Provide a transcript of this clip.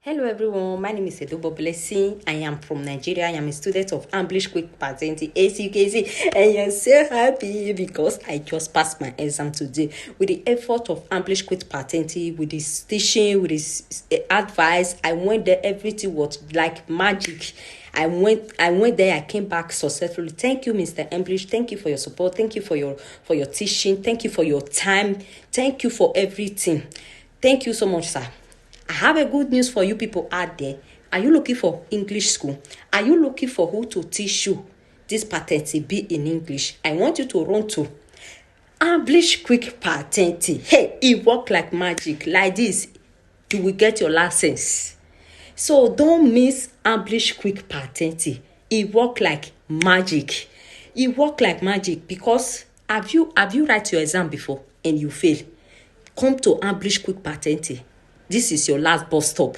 Hello everyone, my name is Edobo Blessing. I am from Nigeria. I am a student of English Quick Patente As you can see, I am so happy because I just passed my exam today with the effort of English Quick Patente, with his teaching, with his advice. I went there, everything was like magic. I went there, I came back successfully. Thank you, Mr. English. Thank you for your support. Thank you for your teaching. Thank you for your time. Thank you for everything. Thank you so much, sir. I have a good news for you people out there. Are you looking for English school? Are you looking for who to teach you this Patente B in English? I want you to run to English Quick Patente. Hey, it works like magic. Like this, you will get your license. So don't miss English Quick Patente. It works like magic. It works like magic because have you write your exam before and you fail? Come to English Quick Patente. This is your last bus stop.